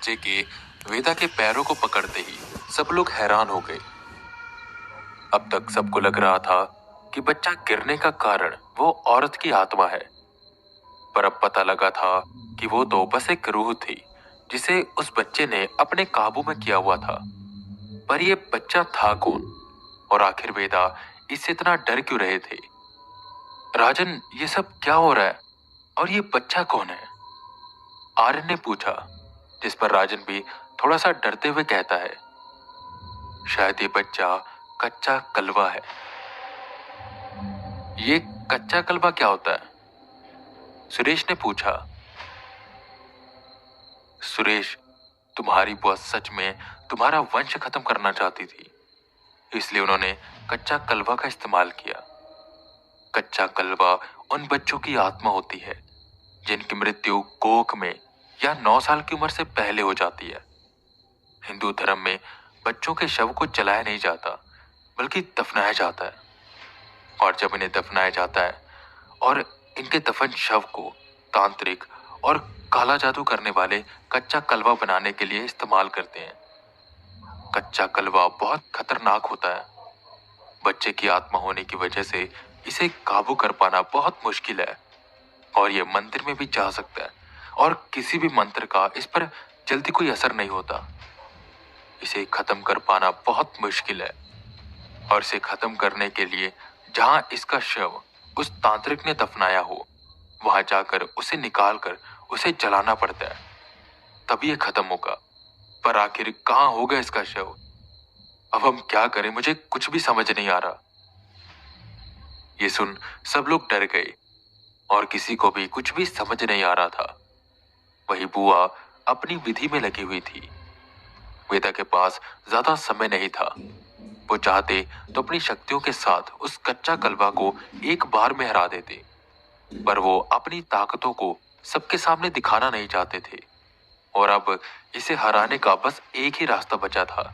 बच्चे के वेदा के पैरों को पकड़ते ही सब लोग हैरान हो गए। अब तक सबको लग रहा था कि बच्चा गिरने का कारण वो औरत की आत्मा है, पर अब पता लगा था कि वो तो बस एक रूह थी जिसे उस बच्चे ने अपने काबू में किया हुआ था। पर ये बच्चा था कौन, और आखिर वेदा इससे इतना डर क्यों रहे थे? राजन, ये सब क्या हो रहा है और ये बच्चा कौन है? आर्यन ने पूछा, जिस पर राजन भी थोड़ा सा डरते हुए कहता है, शायद ये बच्चा कच्चा कलवा है। ये कच्चा कलवा क्या होता है? सुरेश ने पूछा। सुरेश, तुम्हारी बुआ सच में तुम्हारा वंश खत्म करना चाहती थी, इसलिए उन्होंने कच्चा कलवा का इस्तेमाल किया। कच्चा कलवा उन बच्चों की आत्मा होती है जिनकी मृत्यु कोख में या 9 साल की उम्र से पहले हो जाती है। हिंदू धर्म में बच्चों के शव को जलाया नहीं जाता, बल्कि दफनाया जाता है। और जब इन्हें दफनाया जाता है और इनके दफन शव को तांत्रिक और काला जादू करने वाले कच्चा कलवा बनाने के लिए इस्तेमाल करते हैं। कच्चा कलवा बहुत खतरनाक होता है। बच्चे की आत्मा होने की वजह से इसे काबू कर पाना बहुत मुश्किल है, और ये मंदिर में भी जा सकता है और किसी भी मंत्र का इस पर जल्दी कोई असर नहीं होता। इसे खत्म कर पाना बहुत मुश्किल है, और इसे खत्म करने के लिए जहां इसका शव उस तांत्रिक ने दफनाया हो, वहां जाकर उसे निकालकर उसे जलाना पड़ता है, तभी ये खत्म होगा। पर आखिर कहाँ होगा इसका शव? अब हम क्या करें, मुझे कुछ भी समझ नहीं आ रहा। ये सुन सब लोग डर गए और किसी को भी कुछ भी समझ नहीं आ रहा था। वही बुआ अपनी विधि में लगी हुई थी। वेदा के पास ज्यादा समय नहीं था। वो चाहते तो अपनी शक्तियों के साथ उस कच्चा कलवा को एक बार में हरा देते, पर वो अपनी ताकतों को सबके सामने दिखाना नहीं चाहते थे। और अब इसे हराने का बस एक ही रास्ता बचा था,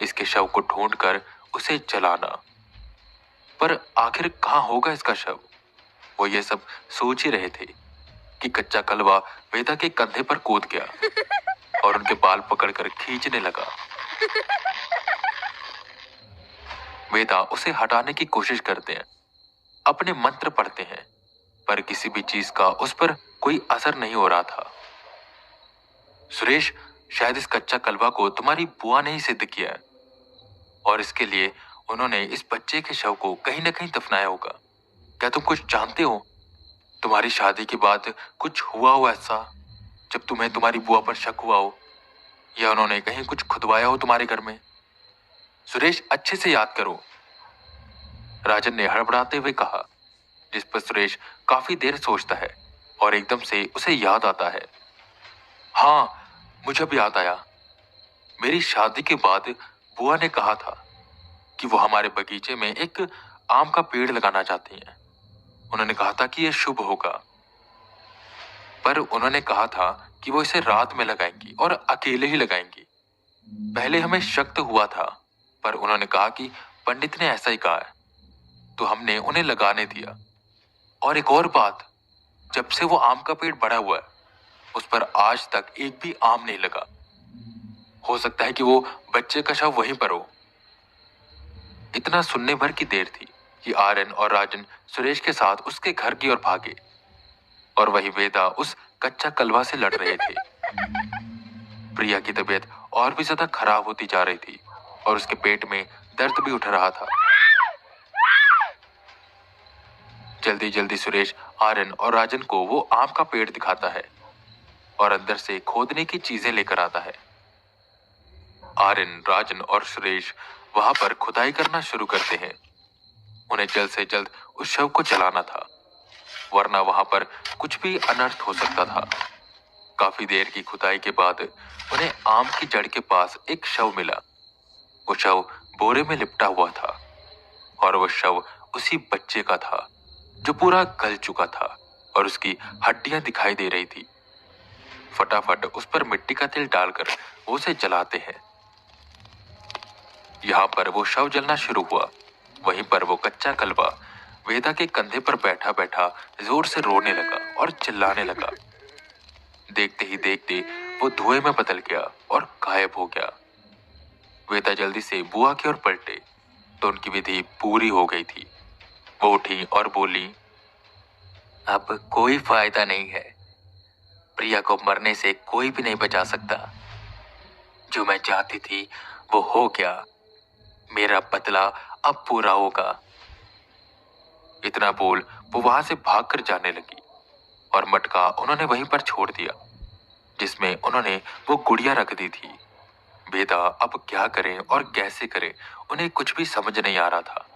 इसके शव को ढूंढकर उसे जलाना। पर आखिर कहाँ होगा इसका शव? वो ये सब सोच ही रहे थे कि कच्चा कलवा वेदा के कंधे पर कूद गया और उनके बाल पकड़कर खींचने लगा। वेदा उसे हटाने की कोशिश करते हैं, अपने मंत्र पढ़ते हैं, पर किसी भी चीज का उस पर कोई असर नहीं हो रहा था। सुरेश, शायद इस कच्चा कलवा को तुम्हारी बुआ ने ही सिद्ध किया है, और इसके लिए उन्होंने इस बच्चे के शव को कहीं न कहीं दफनाया होगा। क्या तुम कुछ जानते हो? तुम्हारी शादी के बाद कुछ हुआ हो ऐसा, जब तुम्हें तुम्हारी बुआ पर शक हुआ हो, या उन्होंने कहीं कुछ खुदवाया हो तुम्हारे घर में? सुरेश, अच्छे से याद करो, राजन ने हड़बड़ाते हुए कहा, जिस पर सुरेश काफी देर सोचता है और एकदम से उसे याद आता है। हाँ, मुझे अब याद आया। मेरी शादी के बाद बुआ ने कहा था कि वो हमारे बगीचे में एक आम का पेड़ लगाना चाहती हैं। उन्होंने कहा था कि यह शुभ होगा, पर उन्होंने कहा था कि वो इसे रात में लगाएंगी और अकेले ही लगाएंगी। पहले हमें शक तो हुआ था, पर उन्होंने कहा कि पंडित ने ऐसा ही कहा है, तो हमने उन्हें लगाने दिया। और एक और बात, जब से वो आम का पेड़ बढ़ा हुआ है, उस पर आज तक एक भी आम नहीं लगा। हो सकता है कि वो बच्चे का शव वहीं पर हो। इतना सुनने भर की देर थी कि आर्यन और राजन सुरेश के साथ उसके घर की ओर भागे, और वही वेदा उस कच्चा कलवा से लड़ रहे थे। प्रिया की तबीयत और भी ज्यादा खराब होती जा रही थी और उसके पेट में दर्द भी उठ रहा था। जल्दी जल्दी सुरेश आर्यन और राजन को वो आम का पेड़ दिखाता है और अंदर से खोदने की चीजें लेकर आता है। आर्यन, राजन और सुरेश वहां पर खुदाई करना शुरू करते हैं। उन्हें जल्द से जल्द उस शव को जलाना था, वरना वहां पर कुछ भी अनर्थ हो सकता था। काफी देर की खुदाई के बाद उन्हें आम की जड़ के पास एक शव मिला। वो शव बोरे में लिपटा हुआ था, और वो शव उसी बच्चे का था जो पूरा गल चुका था और उसकी हड्डियां दिखाई दे रही थी। फटाफट उस पर मिट्टी का तेल डालकर वो उसे जलाते हैं। यहाँ पर वो शव जलना शुरू हुआ। वहीं पर वो कच्चा कलवा वेदा के कंधे पर बैठा बैठा जोर से रोने लगा और चिल्लाने लगा। देखते ही देखते वो धुएं में बदल गया और गायब हो गया। वेदा जल्दी से बुआ की ओर पलटे तो उनकी विधि पूरी हो गई थी। वो उठी और बोली, अब कोई फायदा नहीं है। प्रिया को मरने से कोई भी नहीं बचा सकता। जो मैं चाहती थी वो हो गया। मेरा बदला अब पूरा होगा। इतना बोल वो वहां से भागकर जाने लगी और मटका उन्होंने वहीं पर छोड़ दिया जिसमें उन्होंने वो गुड़िया रख दी थी। वेदा अब क्या करें और कैसे करें, उन्हें कुछ भी समझ नहीं आ रहा था।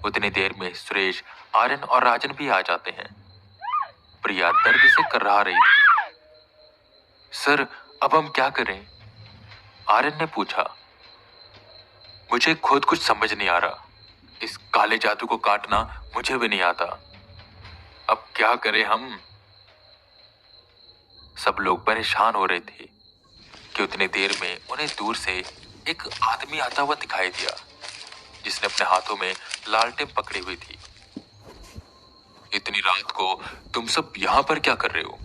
उतनी देर में सुरेश, आर्यन और राजन भी आ जाते हैं। प्रिया दर्द से कर्रा रही थी। सर, अब हम क्या करें? आर्यन ने पूछा। मुझे खुद कुछ समझ नहीं आ रहा। इस काले जादू को काटना मुझे भी नहीं आता। अब क्या करें हम? सब लोग परेशान हो रहे थे कि उतनी देर में उन्हें दूर से एक आदमी आता हुआ दिखाई दिया जिसने अपने हाथों में लालटेन पकड़ी हुई थी। इतनी रात को तुम सब यहाँ पर क्या कर रहे हो?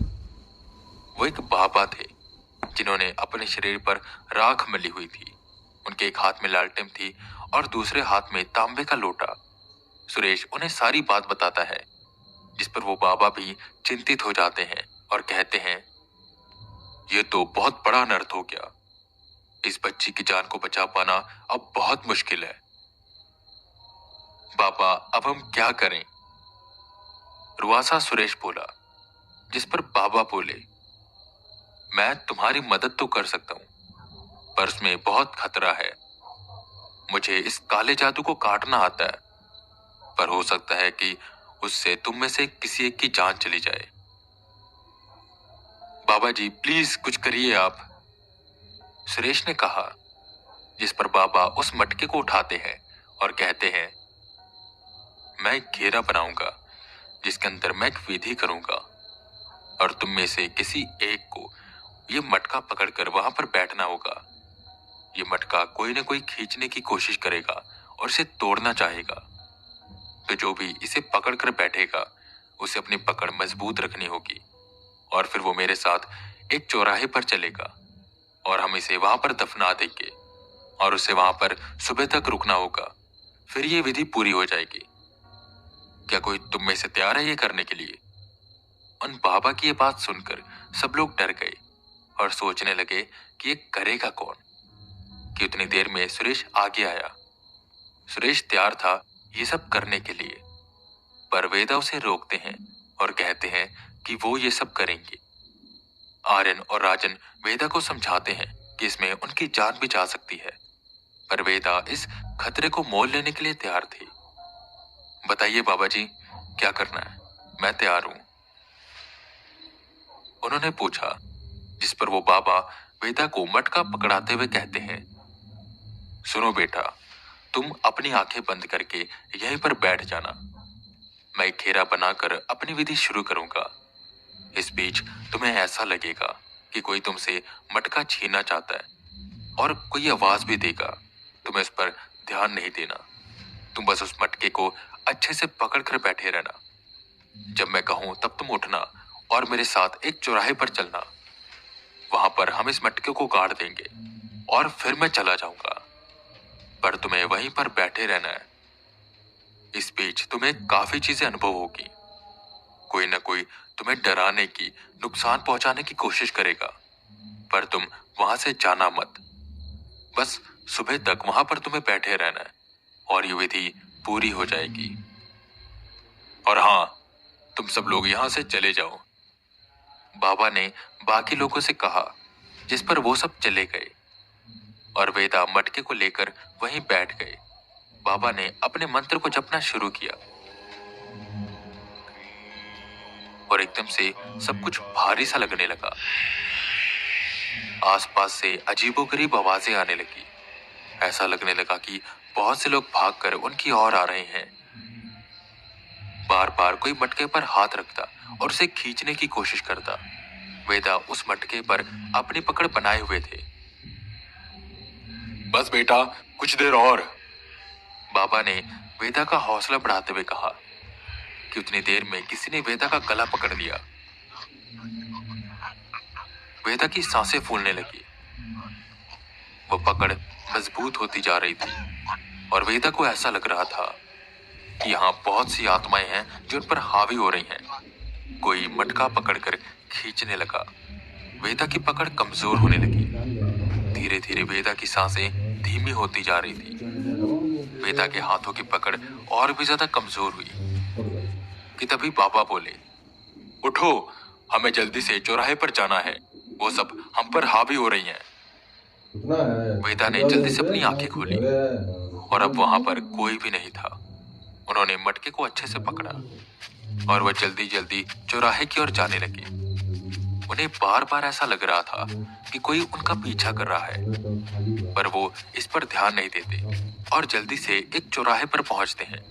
वो एक बाबा थे जिन्होंने अपने शरीर पर राख मली हुई थी। उनके एक हाथ में लालटेन थी और दूसरे हाथ में तांबे का लोटा। सुरेश उन्हें सारी बात बताता है जिस पर वो बाबा भी चिंतित हो जाते हैं और कहते हैं, ये तो बहुत बड़ा अनर्थ हो गया। इस बच्ची की जान को बचा पाना अब बहुत मुश्किल है। बाबा, अब हम क्या करें? रुआसा सुरेश बोला, जिस पर बाबा बोले, मैं तुम्हारी मदद तो कर सकता हूं पर उसमें बहुत खतरा है। मुझे इस काले जादू को काटना आता है पर हो सकता है कि उससे तुम में से किसी एक की जान चली जाए। बाबा जी, प्लीज कुछ करिए आप, सुरेश ने कहा। जिस पर बाबा उस मटके को उठाते हैं और कहते हैं, मैं एक घेरा बनाऊंगा जिसके अंदर मैं एक विधि करूंगा और तुम में से किसी एक को ये मटका पकड़कर वहां पर बैठना होगा। ये मटका कोई न कोई खींचने की कोशिश करेगा और इसे तोड़ना चाहेगा। तो जो भी इसे पकड़कर बैठेगा उसे अपनी पकड़ मजबूत रखनी होगी और फिर वो मेरे साथ एक चौराहे पर चलेगा और हम इसे वहां पर दफना देंगे और उसे वहां पर सुबह तक रुकना होगा। फिर ये विधि पूरी हो जाएगी। क्या कोई तुम में से तैयार है ये करने के लिए? उन बाबा की ये बात सुनकर सब लोग डर गए और सोचने लगे कि ये करेगा कौन। कि उतनी देर में सुरेश आगे आया। सुरेश तैयार था ये सब करने के लिए पर वेदा उसे रोकते हैं और कहते हैं कि वो ये सब करेंगे। आर्यन और राजन वेदा को समझाते हैं कि इसमें उनकी जान भी जा सकती है पर वेदा इस खतरे को मोल लेने के लिए तैयार थी। बताइए बाबा जी, क्या करना है? मैं तैयार हूं, उन्होंने पूछा। जिस पर वो बाबा वेदा को मटका पकड़ाते हुए कहते हैं, सुनो बेटा, तुम अपनी आंखें बंद करके यहीं पर बैठ जाना। मैं एक घेरा बनाकर अपनी विधि शुरू करूंगा। इस बीच तुम्हें ऐसा लगेगा कि कोई तुमसे मटका छीनना चाहता है और कोई आवाज भी देगा। तुम्हें इस पर ध्यान नहीं देना। तुम बस उस मटके को अच्छे से पकड़कर बैठे रहना। जब मैं कहूं तब तुम उठना और मेरे साथ एक चौराहे पर चलना। वहां पर हम इस मटके को गाड़ देंगे और फिर मैं चला जाऊंगा पर तुम्हें वहीं पर बैठे रहना है। इस बीच तुम्हें काफी चीजें अनुभव होगी। कोई ना कोई तुम्हें डराने की, नुकसान पहुंचाने की कोशिश करेगा पर तुम वहां से जाना मत। बस सुबह तक वहां पर तुम्हें बैठे रहना है और ये विधि पूरी हो जाएगी। और हाँ, तुम सब लोग यहां से चले जाओ, बाबा ने बाकी लोगों से कहा। जिस पर वो सब चले गए और वेदा मटके को लेकर वहीं बैठ गए। बाबा ने अपने मंत्र को जपना शुरू किया और एकदम से सब कुछ भारी सा लगने लगा। आसपास से अजीबोगरीब आवाजें आने लगी। ऐसा लगने लगा कि बहुत से लोग भागकर उनकी ओर आ रहे हैं। बार बार कोई मटके पर हाथ रखता और उसे खींचने की कोशिश करता। वेदा उस मटके पर अपनी पकड़ बनाए हुए थे। बस बेटा, कुछ देर और, बाबा ने वेदा का हौसला बढ़ाते हुए कहा। कि उतनी देर में किसी ने वेदा का गला पकड़ लिया वेदा की सांसें फूलने लगी। वो पकड़ मजबूत होती जा रही थी और वेदा को ऐसा लग रहा था कि यहाँ बहुत सी आत्माएं हैं जो उन पर हावी हो रही हैं। कोई मटका पकड़कर खींचने लगा। वेदा की पकड़ कमजोर होने लगी। धीरे धीरे वेदा की सांसें धीमी होती जा रही थी। वेदा के हाथों की पकड़ और भी ज्यादा कमजोर हुई कि तभी बाबा बोले, उठो, हमें जल्दी से चौराहे पर जाना है, वो सब हम पर हावी हो रही हैं। वेदा ने जल्दी से अपनी आंखें खोली और अब वहां पर कोई भी नहीं था। उन्होंने मटके को अच्छे से पकड़ा और वह जल्दी जल्दी चौराहे की ओर जाने लगे। उन्हें बार बार ऐसा लग रहा था कि कोई उनका पीछा कर रहा है, पर वो इस पर ध्यान नहीं देते और जल्दी से एक चौराहे पर पहुंचते हैं।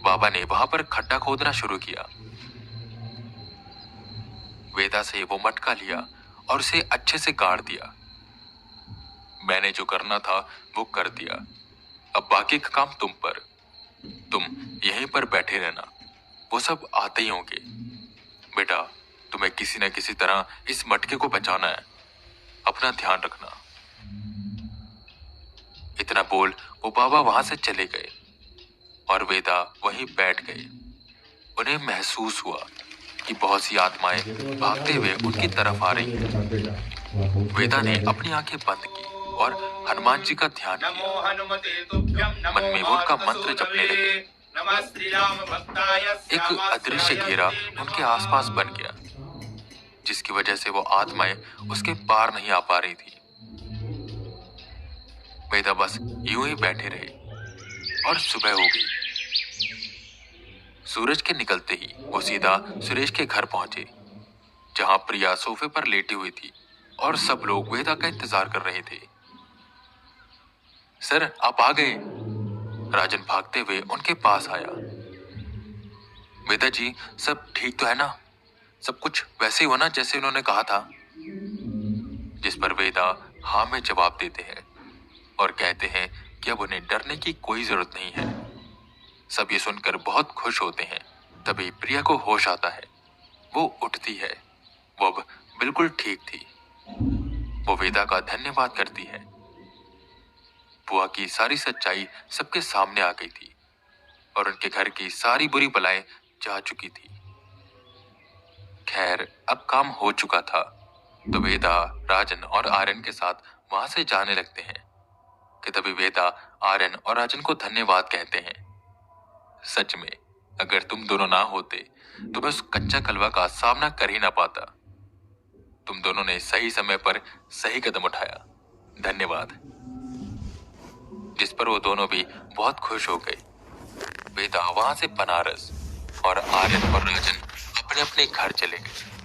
बाबा ने वहां पर खड्डा खोदना शुरू किया। वेदा से वो मटका लिया और उसे अच्छे से गाड़ दिया। मैंने जो करना था वो कर दिया, अब बाकी का काम तुम पर। तुम यहीं पर बैठे रहना, वो सब आते ही होंगे। बेटा, तुम्हें किसी न किसी तरह इस मटके को बचाना है, अपना ध्यान रखना। इतना बोल वो बाबा वहां से चले गए और वेदा वहीं बैठ गए। उन्हें महसूस हुआ कि बहुत सी आत्माएं भागते हुए उनकी तरफ आ रही हैं। वेदा ने अपनी आंखें बंद की और हनुमान जी का ध्यान किया। मन में वो उनका मंत्र जपने लगे। एक अदृश्य घेरा उनके आसपास बन गया, जिसकी वजह से वो आत्माएं उसके पार नहीं आ पा रही थी। वेदा बस यूं ही बैठे रहे और सुबह हो गई। सूरज के निकलते ही वो सीधा सुरेश के घर पहुंचे, जहां प्रिया सोफे पर लेटी हुई थी और सब लोग वेदा का इंतजार कर रहे थे। सर, आप आ गए। राजन भागते हुए उनके पास आया। वेदा जी, सब ठीक तो है ना? सब कुछ वैसे ही होना जैसे उन्होंने कहा था? जिस पर वेदा हाँ में जवाब देते हैं और कहते हैं कि अब उन्हें डरने की कोई जरूरत नहीं है। सब ये सुनकर बहुत खुश होते हैं। तभी प्रिया को होश आता है। वो उठती है। वो अब बिल्कुल ठीक थी। वो वेदा का धन्यवाद करती है। बुआ की सारी सच्चाई सबके सामने आ गई थी और उनके घर की सारी बुरी बलाएं जा चुकी थी। खैर, अब काम हो चुका था तो वेदा, राजन और आर्यन के साथ वहां से जाने लगते हैं कि तभी वेदा आर्यन और राजन को धन्यवाद कहते हैं। सच में, अगर तुम दोनों ना होते तो मैं उस कच्चा कलवा का सामना कर ही ना पाता। तुम दोनों ने सही समय पर सही कदम उठाया। धन्यवाद। जिस पर वो दोनों भी बहुत खुश हो गए। वेदा वहां से बनारस और आर्यन और राजन अपने अपने घर चले गए।